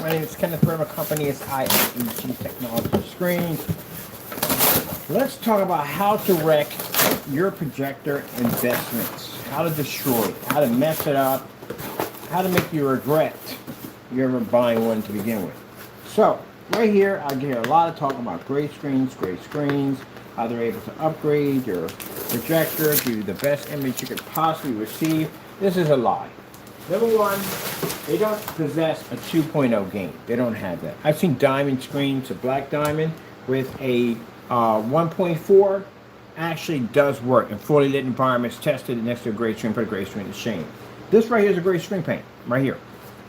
My name is Kenneth River. Company is IMEG Technology Screens. Let's talk about how to wreck your projector investments. How to destroy it. How to mess it up. How to make you regret you ever buying one to begin with. So, right here, I hear a lot of talk about gray screens, how they're able to upgrade your projector to the best image you could possibly receive. This is a lie. Number one, they don't possess a 2.0 gain. They don't have that. I've seen diamond screens, a black diamond with a 1.4 actually does work in fully lit environments, tested next to a gray screen, put a gray screen to shame. This right here is a gray screen paint, right here.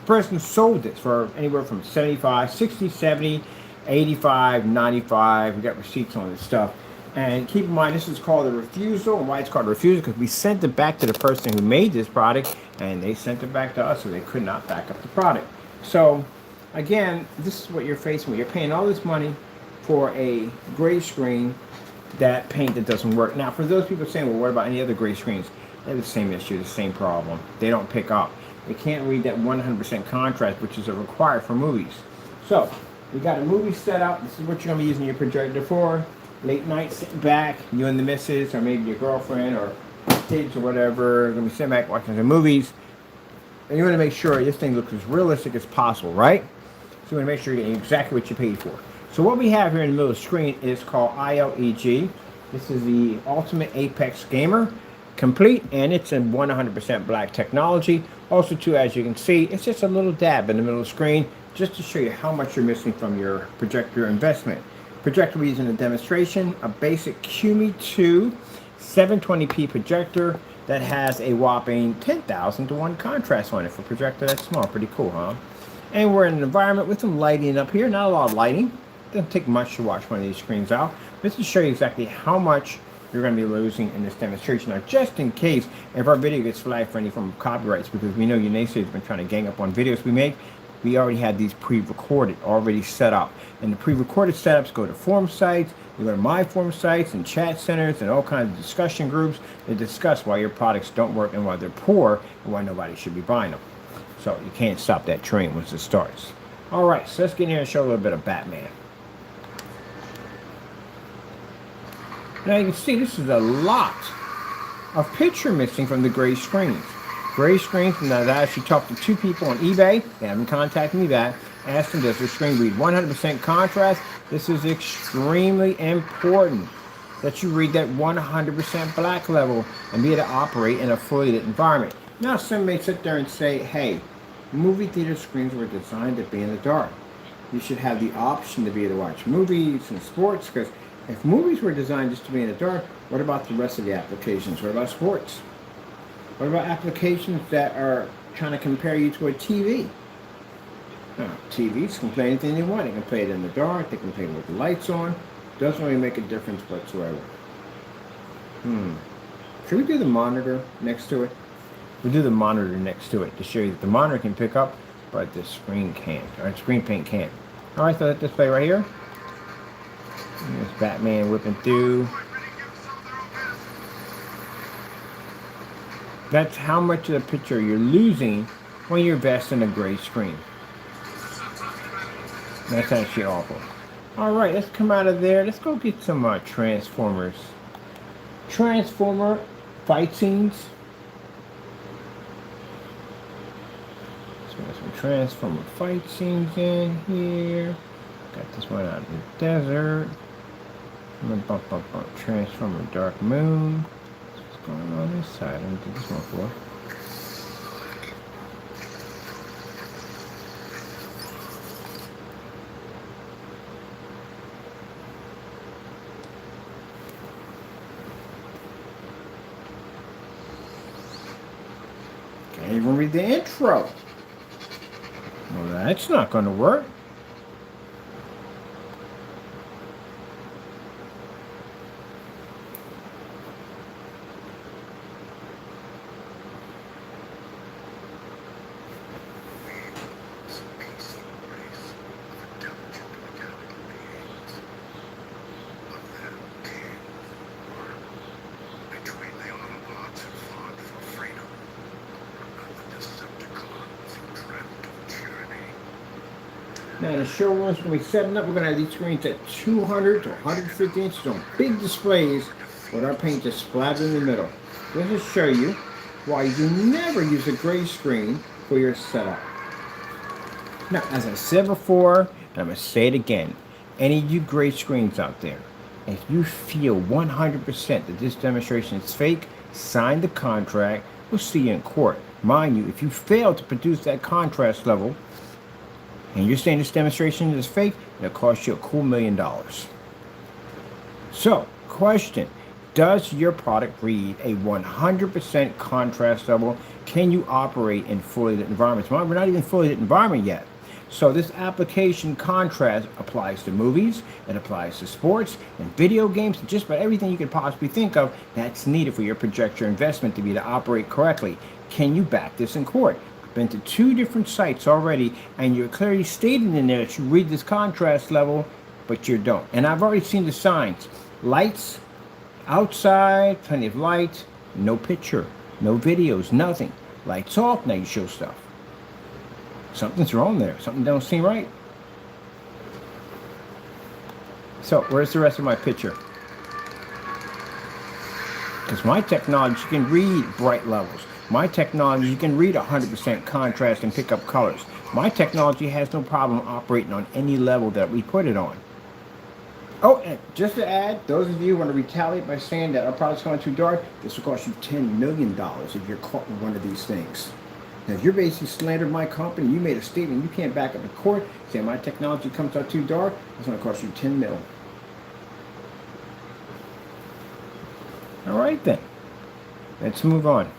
The person sold this for anywhere from 75, 60, 70, 85, 95. We got receipts on this stuff. And keep in mind, this is called a refusal. And why it's called a refusal? Because we sent it back to the person who made this product, and they sent it back to us, so they could not back up the product. So, again, this is what you're facing with. You're paying all this money for a gray screen, that paint that doesn't work. Now, for those people saying, well, what about any other gray screens? They have the same issue, the same problem. They don't pick up. They can't read that 100% contrast, which is required for movies. So, you got a movie set up. This is what you're going to be using your projector for. Late night, sitting back, you and the missus, or maybe your girlfriend, or kids, or whatever, going to be sitting back watching the movies. And you want to make sure this thing looks as realistic as possible, right? So you want to make sure you're getting exactly what you paid for. So what we have here in the middle of the screen is called ILEG. This is the Ultimate Apex Gamer Complete, and it's in 100% black technology. Also, too, as you can see, it's just a little dab in the middle of the screen, just to show you how much you're missing from your projector investment. Projector we're using a demonstration, a basic QME2 720p projector that has a whopping 10,000 to 1 contrast on it. For a projector that's small, pretty cool, huh? And we're in an environment with some lighting up here, not a lot of lighting. Doesn't take much to watch one of these screens out. Just to show you exactly how much you're going to be losing in this demonstration. Now, just in case if our video gets flagged for any form of copyrights, because we know you naysayers have been trying to gang up on videos we make, we already had these pre-recorded, already set up. And the pre-recorded setups go to forum sites, you go to my forum sites and chat centers and all kinds of discussion groups that discuss why your products don't work and why they're poor and why nobody should be buying them. So you can't stop that train once it starts. All right, so let's get in here and show a little bit of Batman. Now you can see this is a lot of picture missing from the gray screens. Gray screens, now I actually talked to 2 people on eBay. They haven't contacted me back. Asked them, does their screen read 100% contrast? This is extremely important that you read that 100% black level and be able to operate in a fully lit environment. Now some may sit there and say, hey, movie theater screens were designed to be in the dark. You should have the option to be able to watch movies and sports, because if movies were designed just to be in the dark, what about the rest of the applications? What about sports? What about applications that are trying to compare you to a TV? Now, TVs can play anything they want. They can play it in the dark. They can play it with the lights on. Doesn't really make a difference whatsoever. Should we do the monitor next to it? We'll do the monitor next to it to show you that the monitor can pick up, but the screen can't, or the screen paint can't. All right, so that display right here. There's Batman whipping through. That's how much of the picture you're losing when you invest in a gray screen. That's actually awful. All right, let's come out of there. Let's go get some Transformers. Transformer fight scenes. Let's get some Transformer fight scenes in here. Got this one out in the desert. I'm gonna bump Transformer Dark Moon. What's going on this side? Let me do this one for. Can't even read the intro. Well, that's not going to work. Now the showroom's going to be setting up. We're going to have these screens at 200 to 150 inches on big displays with our paint just splattered in the middle. This will show you why you do never use a gray screen for your setup. Now, as I said before, and I'm going to say it again, any of you gray screens out there, if you feel 100% that this demonstration is fake, sign the contract. We'll see you in court. Mind you, if you fail to produce that contrast level, and you're saying this demonstration is fake, it'll cost you a cool $1 million. So, question, does your product read a 100% contrast level? Can you operate in fully lit environments? Well, we're not even fully lit environment yet. So this application contrast applies to movies, it applies to sports and video games, and just about everything you could possibly think of that's needed for your projector investment to be able to operate correctly. Can you back this in court? I've been to 2 different sites already, and you're clearly stating in there that you read this contrast level, but you don't. And I've already seen the signs. Lights, outside, plenty of light, no picture, no videos, nothing. Lights off, now you show stuff. Something's wrong there. Something don't seem right. So, where's the rest of my picture? Because my technology can read bright levels. My technology can read 100% contrast and pick up colors. My technology has no problem operating on any level that we put it on. Oh, and just to add, those of you who want to retaliate by saying that our product's going too dark, this will cost you $10 million if you're caught in one of these things. Now, if you're basically slandered my company, you made a statement you can't back up in court, saying my technology comes out too dark, it's going to cost you $10 million. All right then, let's move on.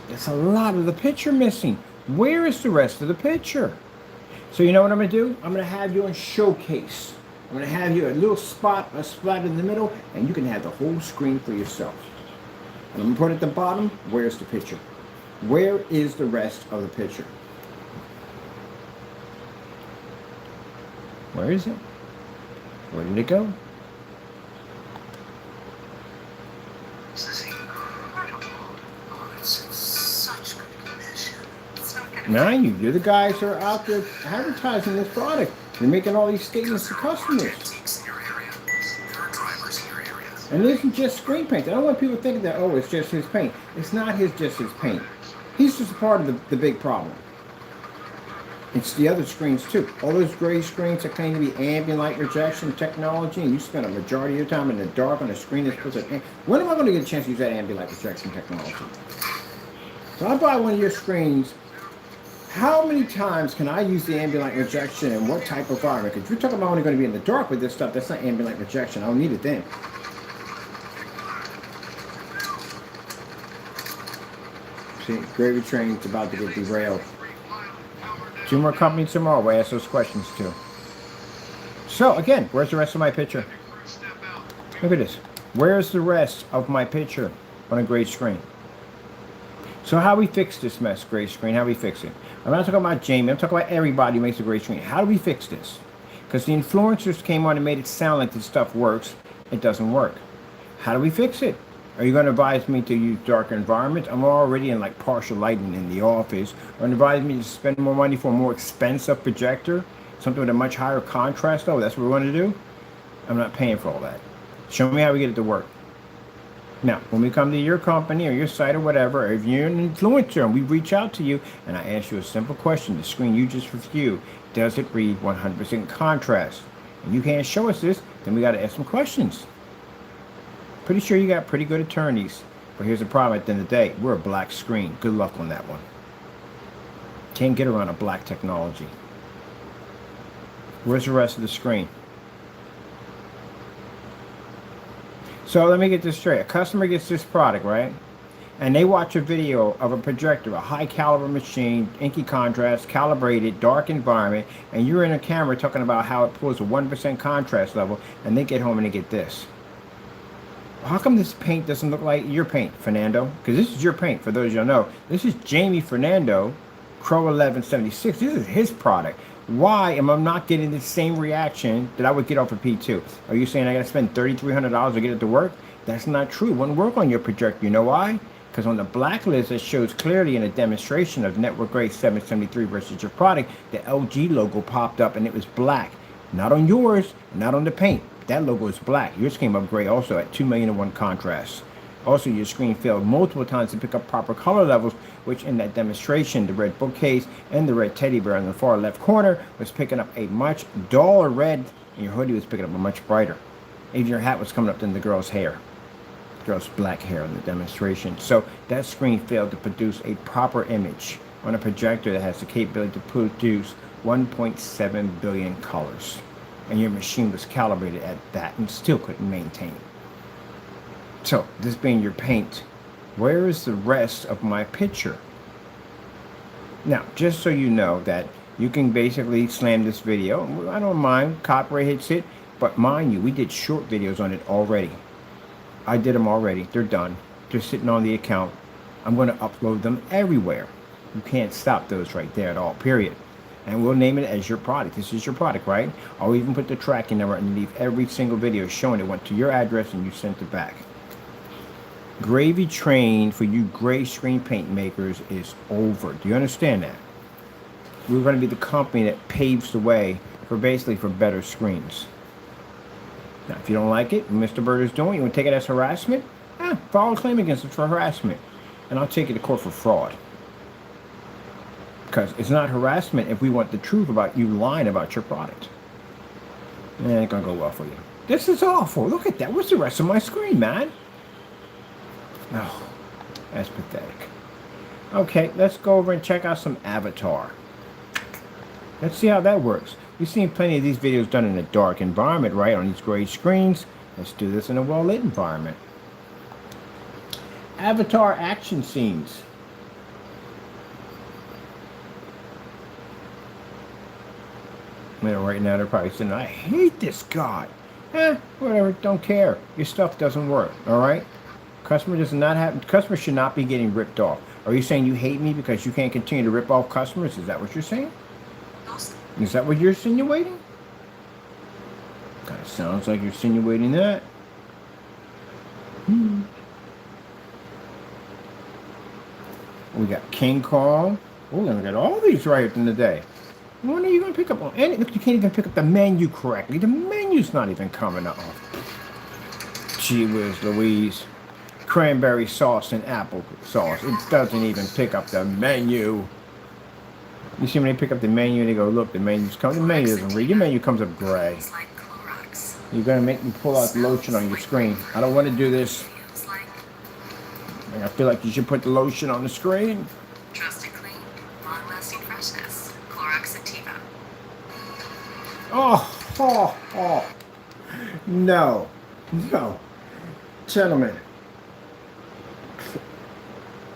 There's a lot of the picture missing. Where is the rest of the picture? So you know what I'm going to do? I'm going to have you on showcase. I'm going to have you a little spot, a splat in the middle, and you can have the whole screen for yourself. And I'm going to put at the bottom, where's the picture? Where is the rest of the picture? Where is it? Where did it go? This is incredible. Oh, it's in such good condition. It's not gonna Now you're the guys who are out there advertising this product. You're making all these statements to customers. antiques in your area. There are drivers in your area. And it isn't just screen paint. I don't want people thinking that, oh, it's just his paint. It's not just his paint. He's just a part of the big problem. It's the other screens too. All those gray screens that claim to be ambient light rejection technology, and you spend a majority of your time in the dark on a screen that's supposed to... When am I going to get a chance to use that ambient light rejection technology? So I buy one of your screens. How many times can I use the ambient light rejection and what type of environment? Because if you're talking about only going to be in the dark with this stuff, that's not ambient light rejection. I don't need it then. See, gravy train's about to get derailed. 2 more companies tomorrow. We'll ask those questions too. So again, where's the rest of my picture? Look at this. Where's the rest of my picture on a gray screen? So how we fix this mess, gray screen? How we fix it? I'm not talking about Jamie. I'm talking about everybody who makes a gray screen. How do we fix this? Because the influencers came on and made it sound like this stuff works. It doesn't work. How do we fix it? Are you going to advise me to use darker environments? I'm already in like partial lighting in the office. Or advise me to spend more money for a more expensive projector? Something with a much higher contrast? Oh, that's what we want to do? I'm not paying for all that. Show me how we get it to work. Now, when we come to your company or your site or whatever, or if you're an influencer and we reach out to you and I ask you a simple question, the screen you just reviewed, does it read 100% contrast? And you can't show us this, then we got to ask some questions. Pretty sure you got pretty good attorneys. But here's the problem at the end of the day. We're a black screen. Good luck on that one. Can't get around a black technology. Where's the rest of the screen? So let me get this straight. A customer gets this product, right? And they watch a video of a projector, a high caliber machine, inky contrast, calibrated, dark environment, and you're in a camera talking about how it pulls a 1% contrast level, and they get home and they get this. How come this paint doesn't look like your paint, Fernando? Because this is your paint, for those you don't know. This is Jamie Fernando, Crow 1176. This is his product. Why am I not getting the same reaction that I would get off of P2? Are you saying I got to spend $3,300 to get it to work? That's not true. It wouldn't work on your projector. You know why? Because on the blacklist, it shows clearly in a demonstration of network grade 773 versus your product, the LG logo popped up and it was black. Not on yours, not on the paint. That logo is black. Yours came up gray also at 2,000,001 contrast. Also, your screen failed multiple times to pick up proper color levels, which in that demonstration, the red bookcase and the red teddy bear in the far left corner was picking up a much duller red, and your hoodie was picking up a much brighter. Even your hat was coming up than the girl's hair. Girl's black hair in the demonstration. So that screen failed to produce a proper image on a projector that has the capability to produce 1.7 billion colors. And your machine was calibrated at that and still couldn't maintain. So, this being your paint, where is the rest of my picture? Now, just so you know that you can basically slam this video. I don't mind, copyright hits it, but mind you, we did short videos on it already. I did them already. They're done. They're sitting on the account. I'm going to upload them everywhere. You can't stop those right there at all, period. And we'll name it as your product. This is your product, right? I'll even put the tracking number underneath every single video showing it went to your address and you sent it back. Gravy train for you gray screen paint makers is over. Do you understand that? We're going to be the company that paves the way for basically for better screens. Now, if you don't like it, what Mr. Bird is doing, you want to take it as harassment? File a claim against it for harassment. And I'll take you to court for fraud. Because it's not harassment if we want the truth about you lying about your product. It ain't going to go well for you. This is awful. Look at that. What's the rest of my screen, man? Oh, that's pathetic. Okay, let's go over and check out some Avatar. Let's see how that works. We've seen plenty of these videos done in a dark environment, right? On these gray screens. Let's do this in a well-lit environment. Avatar action scenes. You know, right now they're probably saying, I hate this guy. Whatever, don't care. Your stuff doesn't work, all right? Customer should not be getting ripped off. Are you saying you hate me because you can't continue to rip off customers? Is that what you're saying? Is that what you're insinuating? Kind of sounds like you're insinuating that. We got King Kong. We're gonna get all these right in the day. When are you gonna pick up on any? Look, you can't even pick up the menu correctly. The menu's not even coming up. Gee whiz Louise. Cranberry sauce and apple sauce. It doesn't even pick up the menu. You see when they pick up the menu and they go, look, the menu's coming. The menu doesn't read. Your menu comes up gray. You're going to make me pull out the lotion on your screen. I don't want to do this. I feel like you should put the lotion on the screen. Trusted clean, long-lasting freshness, Clorox Activa. Oh. No. Gentlemen.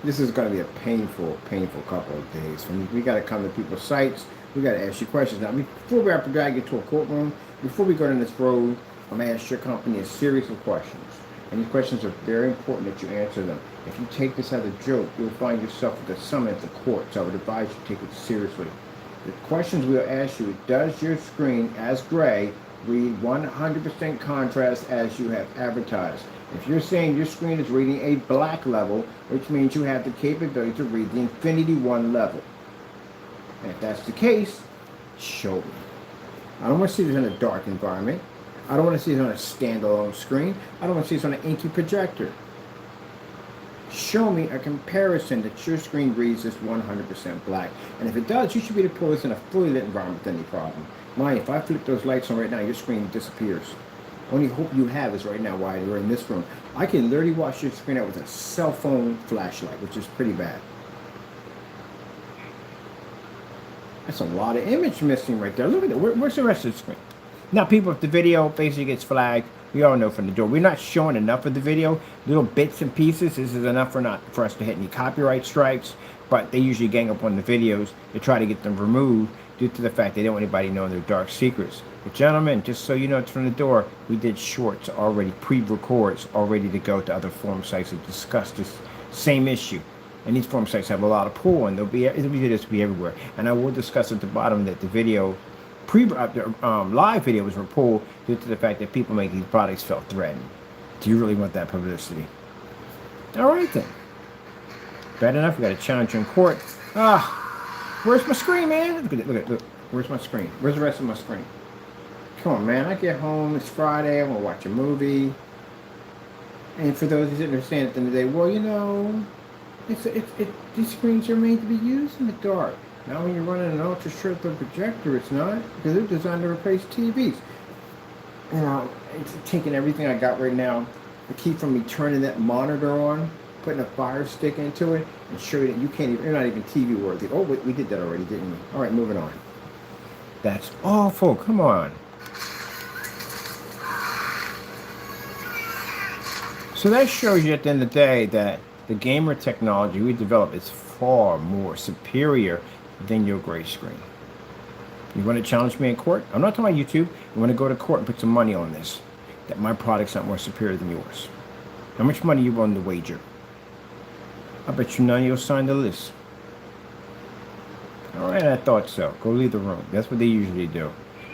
This is going to be a painful couple of days. We got to come to people's sites. We got to ask you questions. Now, before we have to drag you to a courtroom, before we go down this road, I'm going to ask your company a series of questions. And these questions are very important that you answer them. If you take this as a joke, you'll find yourself with a summons at the court. So I would advise you take it seriously. The questions we'll ask you: does your screen as gray read 100% contrast as you have advertised? If you're saying your screen is reading a black level, which means you have the capability to read the Infinity 1 level. And if that's the case, show me. I don't want to see this in a dark environment. I don't want to see this on a standalone screen. I don't want to see this on an inky projector. Show me a comparison that your screen reads this 100% black. And if it does, you should be able to pull this in a fully lit environment with any problem. Mind, if I flip those lights on right now, your screen disappears. Only hope you have is right now while you're in this room. I can literally watch your screen out with a cell phone flashlight, which is pretty bad. That's a lot of image missing right there. Look at that. Where's the rest of the screen? Now, people, if the video basically gets flagged, we all know from the door. We're not showing enough of the video. Little bits and pieces. This is enough for us to hit any copyright strikes. But they usually gang up on the videos to try to get them removed due to the fact they don't want anybody knowing their dark secrets. But gentlemen, just so you know, it's from the door, we did shorts already, pre-records, all ready to go to other forum sites to discuss this same issue. And these forum sites have a lot of pull, and it'll be everywhere. And I will discuss at the bottom that the video, live video was pulled due to the fact that people making these products felt threatened. Do you really want that publicity? All right then. Bad enough, we got a challenge in court. Ah, where's my screen, man? Look at it, look at it, look. Where's my screen? Where's the rest of my screen? Come on, man. I get home, it's Friday, I'm gonna watch a movie. And for those who didn't understand at the end of the day, well, you know, these screens are made to be used in the dark. Now when you're running an ultra short projector, it's not, because they're designed to replace TVs. You know, it's taking everything I got right now to keep from me turning that monitor on, putting a fire stick into it, and show you that you can't even, you're not even TV worthy. Oh, wait, we did that already, didn't we? All right, moving on. That's awful. Come on. So that shows you at the end of the day that the gamer technology we developed is far more superior than your gray screen. You want to challenge me in court? I'm not talking about YouTube. You want to go to court and put some money on this, that my product's not more superior than yours. How much money you willing to wager? I bet you none of you'll sign the list. All right, I thought so. Go leave the room. That's what they usually do.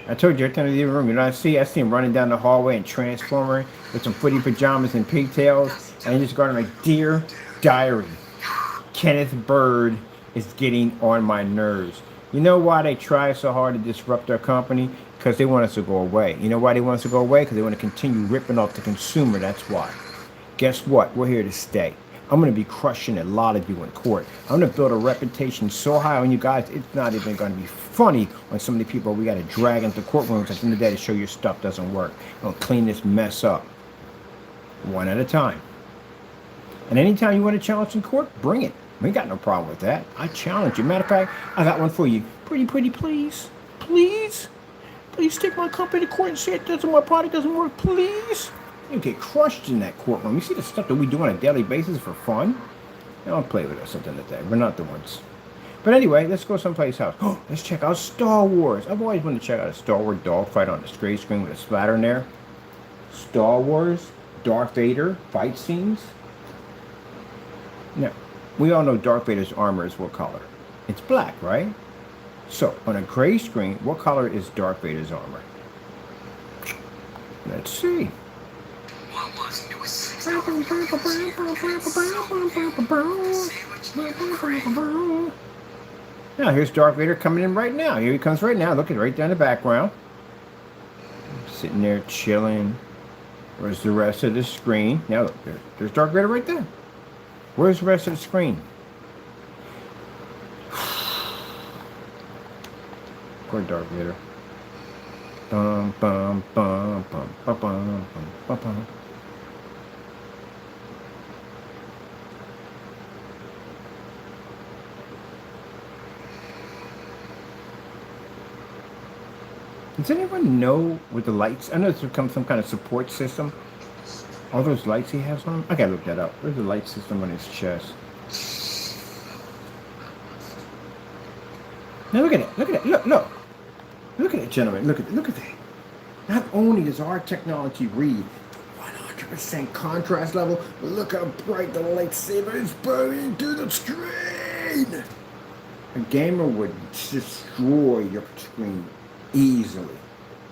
I told you every time I leave the room, you know what I see him running down the hallway in Transformer with some footy pajamas and pigtails, and he just going like, "Dear Diary, Kenneth Bird is getting on my nerves." You know why they try so hard to disrupt our company? Because they want us to go away. You know why they want us to go away? Because they want to continue ripping off the consumer. That's why. Guess what? We're here to stay. I'm going to be crushing a lot of you in court. I'm going to build a reputation so high on you guys, it's not even going to be funny on some of the people we got to drag into courtrooms at the end of the day to show your stuff doesn't work. I'm going to clean this mess up. One at a time. And anytime you want to challenge in court, bring it. We ain't got no problem with that. I challenge you. Matter of fact, I got one for you. Pretty, please. Please. Please take my company to court and say my product doesn't work, please. You get crushed in that courtroom. You see the stuff that we do on a daily basis for fun? They don't play with us at the end of the day. We're not the ones. But anyway, let's go someplace else. Oh, let's check out Star Wars. I've always wanted to check out a Star Wars dogfight on the straight screen with a splatter in there. Star Wars, Darth Vader, fight scenes. Now, we all know Darth Vader's armor is what color? It's black, right? So, on a gray screen, what color is Darth Vader's armor? Let's see. Now here's Darth Vader coming in right now. Here he comes right now. Look at right down the background. Sitting there chilling. Where's the rest of the screen? Now look, there's Darth Vader right there. Where's the rest of the screen? Poor Darth Vader. Bum, bum, bum, bum, bum, bum, bum, bum. Does anyone know what the lights? I know it's become some kind of support system. All those lights he has on? I gotta look that up. Where's the light system on his chest? Now look at it. Look at it. Look. Look at it, gentlemen. Look at that. Not only does our technology read 100% contrast level, but look how bright the lightsaber is burning through the screen. A gamer would destroy your screen easily.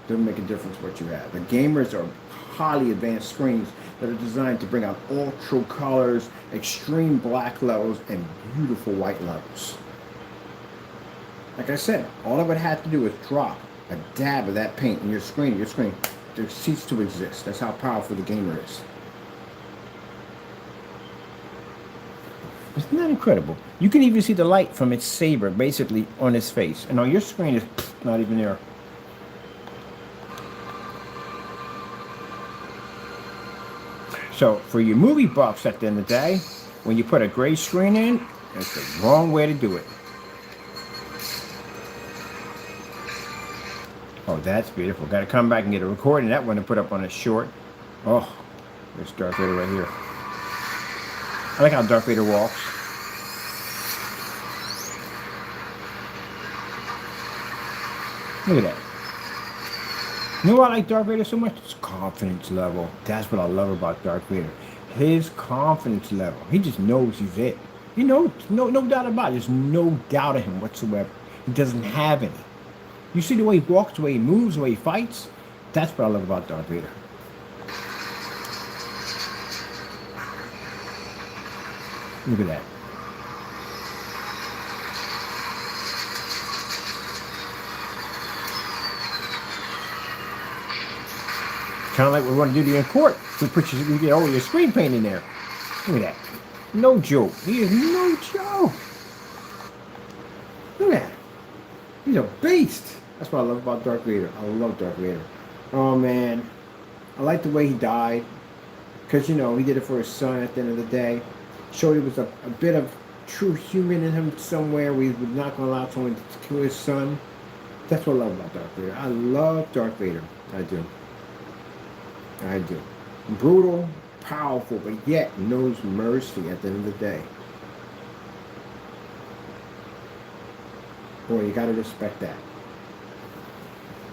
Doesn't make a difference what you have. The gamers are highly advanced screens that are designed to bring out ultra colors, extreme black levels, and beautiful white levels. Like I said, all I would have to do is drop a dab of that paint in your screen to cease to exist. That's how powerful the gamer is. Isn't that incredible? You can even see the light from its saber basically on his face. And on your screen, it's not even there. So for your movie buffs at the end of the day, when you put a gray screen in, it's the wrong way to do it. Oh, that's beautiful. Got to come back and get a recording. That one to put up on a short. Oh, there's Darth Vader right here. I like how Darth Vader walks. Look at that. You know why I like Darth Vader so much? His confidence level. That's what I love about Darth Vader. His confidence level. He just knows he's it. He knows. No doubt about it. There's no doubt of him whatsoever. He doesn't have any. You see the way he walks, the way he moves, the way he fights? That's what I love about Darth Vader. Look at that. Kind of like what we want to do to you in court. We get all your screen paint in there. Look at that. No joke. He is no joke. Look at that. He's a beast. That's what I love about Darth Vader. I love Darth Vader. Oh, man. I like the way he died. Because, you know, he did it for his son at the end of the day. Showed he was a bit of true human in him somewhere. We were not going to allow someone to kill his son. That's what I love about Darth Vader. I love Darth Vader. I do. I do. Brutal, powerful, but yet knows mercy at the end of the day. Boy, you got to respect that.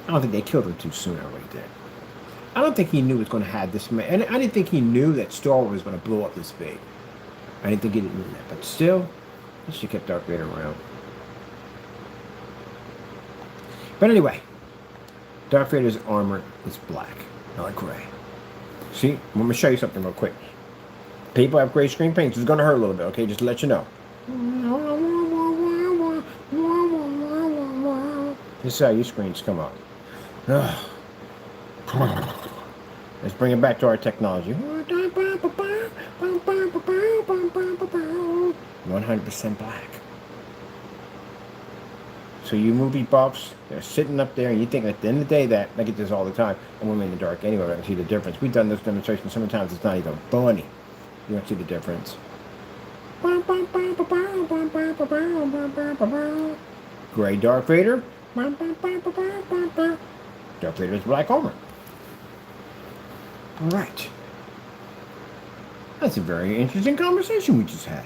I don't think they killed him too soon right there. I don't think he knew it was going to have this many. And I didn't think he knew that Star Wars was going to blow up this big. I didn't think he didn't know that. But still, he should have kept Darth Vader around. But anyway, Darth Vader's armor is black, not gray. See, I'm going to show you something real quick. People have gray screen paints. It's going to hurt a little bit, okay? Just to let you know. This is how your screens come up. Let's bring it back to our technology. 100% black. So you movie buffs, they're sitting up there, and you think at the end of the day that, I get this all the time, and we're in the dark anyway, I can see the difference. We've done this demonstration so many times, it's not even funny. You don't see the difference. Gray Darth Vader. Darth Vader's black armor. Alright. That's a very interesting conversation we just had.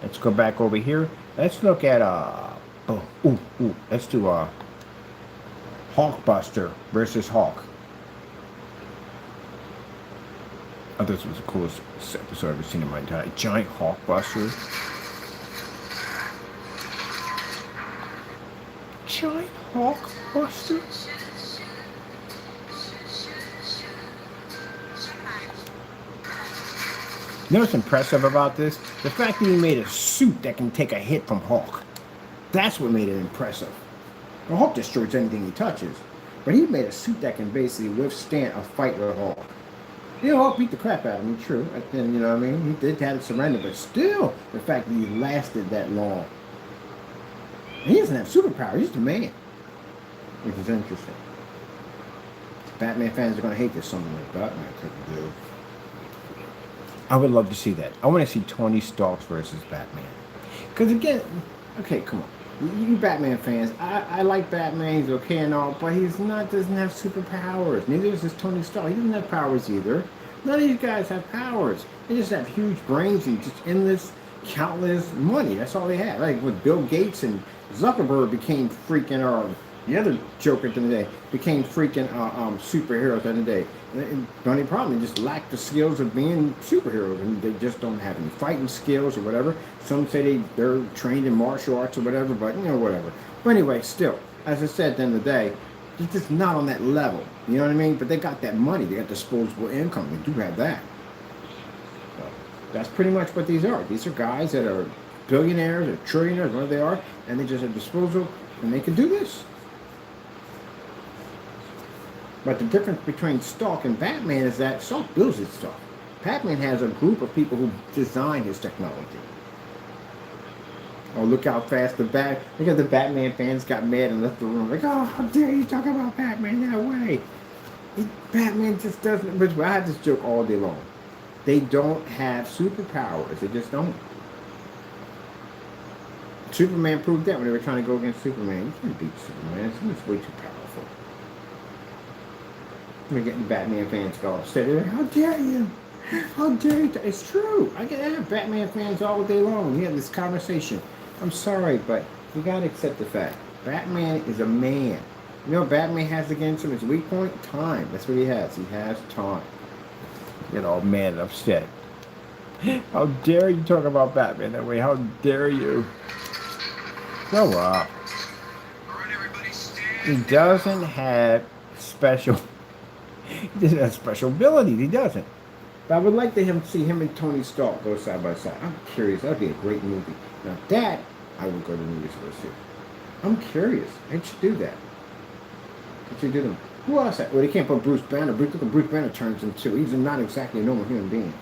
Let's go back over here. Let's look at let's do Hulkbuster versus Hulk. Oh, this was the coolest episode I've ever seen in my entire life. Giant Hulkbuster. Giant Hulkbuster. You know what's impressive about this? The fact that he made a suit that can take a hit from Hulk. That's what made it impressive. Well, Hulk destroys anything he touches, but he made a suit that can basically withstand a fight with Hulk. You know, Hulk beat the crap out of him, true. And you know what I mean? He did have to surrender, but still, the fact that he lasted that long. And he doesn't have superpowers, he's the man. Which is interesting. Batman fans are going to hate this, something like Batman couldn't do. I would love to see that. I want to see Tony Stark versus Batman. Because again, okay, come on. You Batman fans, I like Batman, he's okay and all, but doesn't have superpowers. Neither does Tony Stark. He doesn't have powers either. None of these guys have powers. They just have huge brains and just endless, countless money. That's all they have. Like with Bill Gates and Zuckerberg became freaking, the other joker at the end of the day, became freaking superheroes at the end of the day. And the only problem, they just lack the skills of being superheroes, and they just don't have any fighting skills or whatever. Some say they're trained in martial arts or whatever, but you know, whatever. But anyway, still, as I said at the end of the day, they're just not on that level. You know what I mean? But they got that money. They got disposable income. They do have that. So that's pretty much what these are. These are guys that are billionaires or trillionaires, whatever they are, and they just have disposable, and they can do this. But the difference between Stark and Batman is that Stark builds his stuff. Batman has a group of people who design his technology. Oh, look how fast look at the Batman fans got mad and left the room. Like, oh, how dare you talk about Batman that way? Batman just doesn't, but I have this joke all day long. They don't have superpowers. They just don't. Superman proved that when they were trying to go against Superman. You can't beat Superman. He's way too powerful. We're getting Batman fans go upset. They're like, how dare you? How dare you? It's true. I have Batman fans all day long. We have this conversation. I'm sorry, but you gotta accept the fact. Batman is a man. You know what Batman has against him? His weak point? Time. That's what he has. He has time. Get all mad and upset. How dare you talk about Batman that way? How dare you? Grow up. He doesn't have special... He doesn't have special abilities. He doesn't. But I would like to see him and Tony Stark go side by side. I'm curious. That'd be a great movie. Now that I would go to the movies for a see. I'm curious. I should do that. I should do them. Who else? Well, they can't put Bruce Banner. Look what Bruce Banner turns into. He's not exactly a normal human being.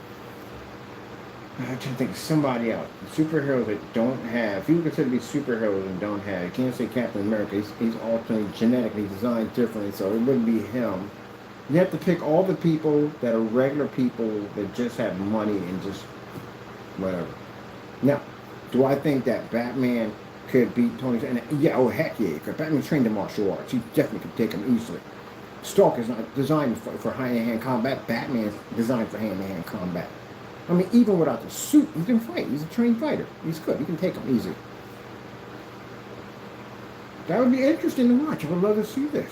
I'm trying to think of somebody else. Superheroes that don't have. People consider to be superheroes and don't have. You can't say Captain America. He's alternately genetically designed differently, so it wouldn't be him. You have to pick all the people that are regular people that just have money and just whatever. Now, do I think that Batman could beat Tony? And yeah, oh heck yeah, because Batman trained in martial arts. He definitely could take him easily. Stark is not designed for hand-to-hand combat. Batman's designed for hand-to-hand combat. I mean, even without the suit, he can fight. He's a trained fighter. He's good. You can take him easy. That would be interesting to watch. I would love to see this.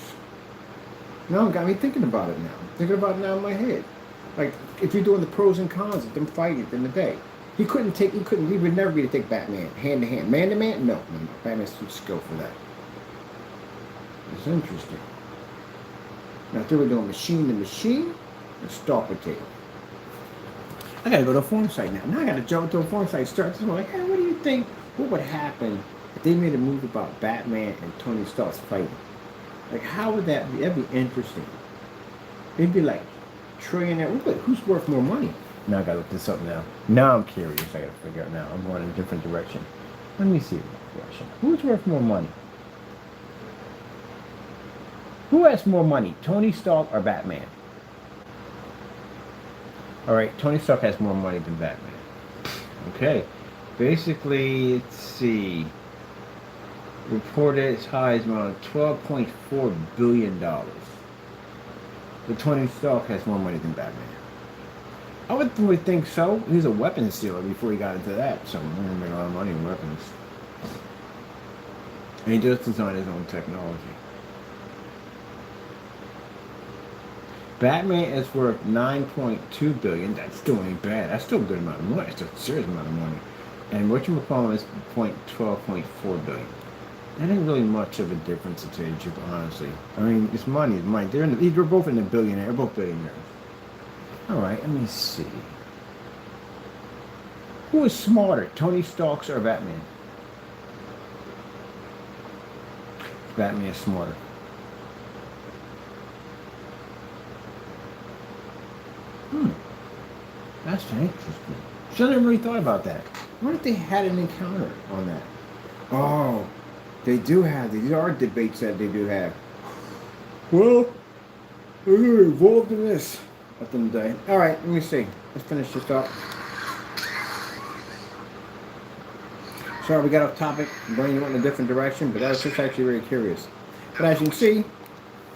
Now it got me thinking about it now. I'm thinking about it now in my head. Like, if you're doing the pros and cons of them fighting in the day. He would never be able to take Batman hand-to-hand. Man-to-man? No. Batman's too skilled for that. It's interesting. Now, if they were doing machine-to-machine, it's Stark would take him. I gotta go to a forum site now. Now I gotta jump to a forum site. Start to like, hey, what do you think? What would happen if they made a movie about Batman and Tony Stark's fighting? Like, how would that be? That'd be interesting. It'd be like trillionaire. Who's worth more money? Now I gotta look this up now. Now I'm curious. I gotta figure out now. I'm going in a different direction. Let me see the question. Who's worth more money? Who has more money, Tony Stark or Batman? All right, Tony Stark has more money than Batman. Okay, basically, let's see. Reported as high as around $12.4 billion. But Tony Stark has more money than Batman. I would think so. He was a weapons dealer before he got into that, so he made a lot of money in weapons. And he does design his own technology. Batman is worth $9.2 billion. That still ain't bad. That's still a good amount of money. It's a serious amount of money. And whatchamacallit is $12.4 billion. That ain't really much of a difference to tell you the truth, honestly. I mean, it's money. It's money. They're both in the billionaire. They're both billionaires. All right, let me see. Who is smarter, Tony Stark or Batman? Batman is smarter. That's interesting. So I never really thought about that. What if they had an encounter on that? Oh, they do have. These are debates that they do have. Well, we're involved in this at the end of the day. All right, let me see. Let's finish this up. Sorry, we got off topic. I'm bringing you in a different direction, but that was just actually really curious. But as you can see,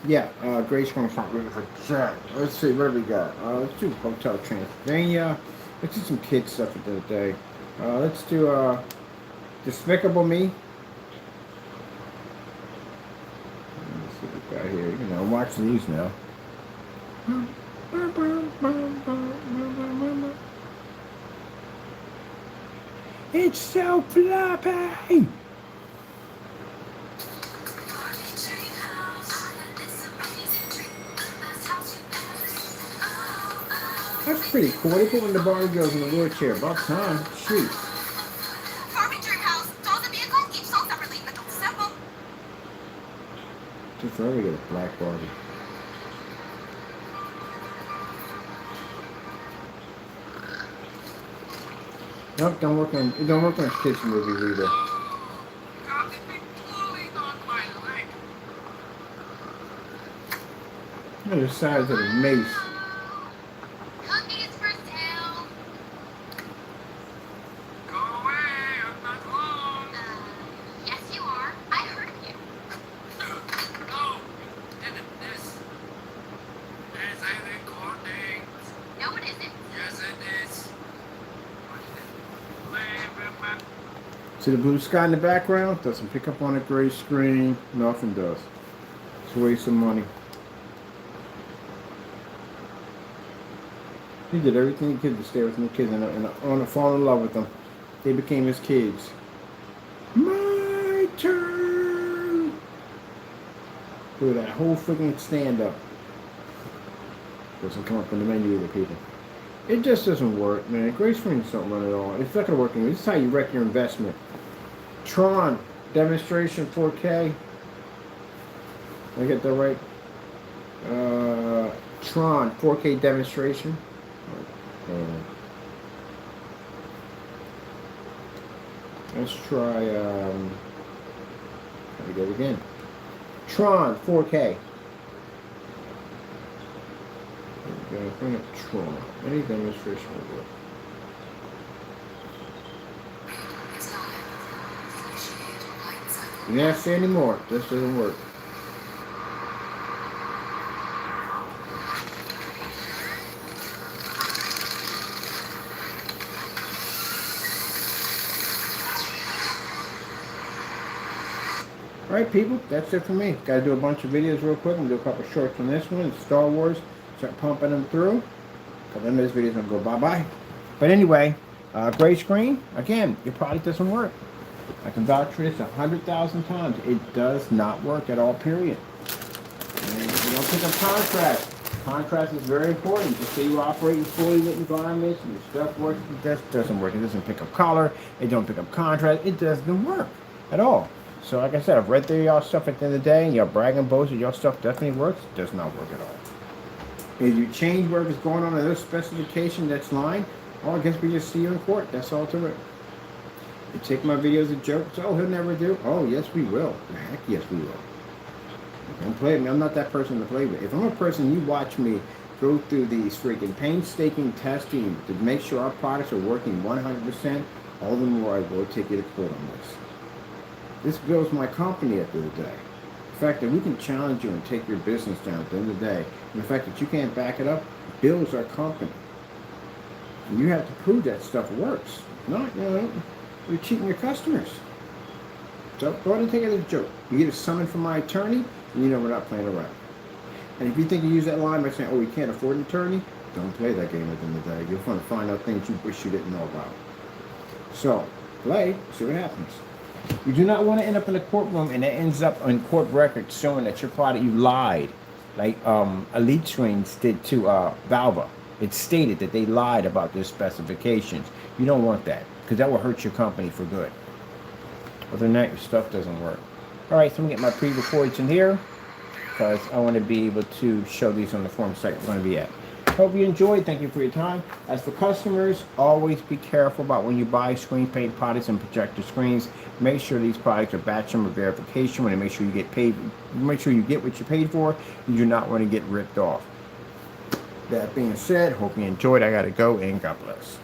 yeah, Grace from looking for chat. Let's see, what do we got? Let's do Hotel Transylvania. Let's do some kids stuff at the end of the day. Let's do Despicable Me. Let's see what we got here. You know, watch these now. It's so floppy! That's pretty cool. They put one of the Barbie girls in the wheelchair. About time. Shoot. Barbie dream house. Dolls and vehicles each sold separately, but don't assemble. Just forever get a black Barbie. Nope, don't work on kids movies either. Look at the size of the mace. Cookies for sale. Go away, I'm not home. Yes, you are. I heard of you. No, didn't this. There's a recording. No, it isn't. Yes, it is. See the blue sky in the background? Doesn't pick up on a gray screen. Nothing does. It's a waste of money. He did everything he could to stay with the kids and fall in love with them. They became his kids. My turn! Do that whole freaking stand-up. Doesn't come up in the menu either, people. It just doesn't work, man. Gray screens don't run at all. It's not going to work anymore. This is how you wreck your investment. Tron demonstration 4K. Did I get that right? Tron 4K demonstration. Let's try, let me go again. Tron 4K. Bring up Tron. Any demonstration will work. You don't have to say anymore. This doesn't work. Alright people, that's it for me. Gotta do a bunch of videos real quick. I'm gonna do a couple shorts on this one. It's Star Wars. Start pumping them through. Because then this video's gonna go bye-bye. But anyway, gray screen. Again, your product doesn't work. I can vouch for this 100,000 times. It does not work at all, period. And you don't pick up contrast. Contrast is very important. Just say you operate in fully lit environments and your stuff works. It just doesn't work. It doesn't pick up color. It don't pick up contrast. It doesn't work at all. So like I said, I've read through y'all stuff at the end of the day, and y'all bragging boast that y'all stuff definitely works. It does not work at all. If you change whatever's going on in this specification that's lying, well, I guess we just see you in court. That's all to it. You take my videos as jokes. Oh, he'll never do. Oh, yes, we will. Heck, yes, we will. Don't play with me. I'm not that person to play with. If I'm a person, you watch me go through these freaking painstaking testing to make sure our products are working 100%, all the more I will take you to court on this. This builds my company at the end of the day. The fact that we can challenge you and take your business down at the end of the day, and the fact that you can't back it up, builds our company. And you have to prove that stuff works. Not, you're cheating your customers. So go ahead and take it as a joke. You get a summon from my attorney, and you know we're not playing around. And if you think you use that line by saying, oh, we can't afford an attorney, don't play that game at the end of the day. You'll find out things you wish you didn't know about. So, play, see what happens. You do not want to end up in a courtroom and it ends up on court records showing that your product, you lied. Like Elite Screens did to Valva. It stated that they lied about their specifications. You don't want that, because that will hurt your company for good. Other than that, your stuff doesn't work. Alright, so I'm going to get my pre-recordings in here, because I want to be able to show these on the forum site we're going to be at. Hope you enjoyed. Thank you for your time. As for customers, always be careful about when you buy screen paint products and projector screens. Make sure these products are batch number verification. When you make sure you get paid, make sure you get what you paid for. You do not want to get ripped off. That being said, hope you enjoyed. I got to go, and God bless.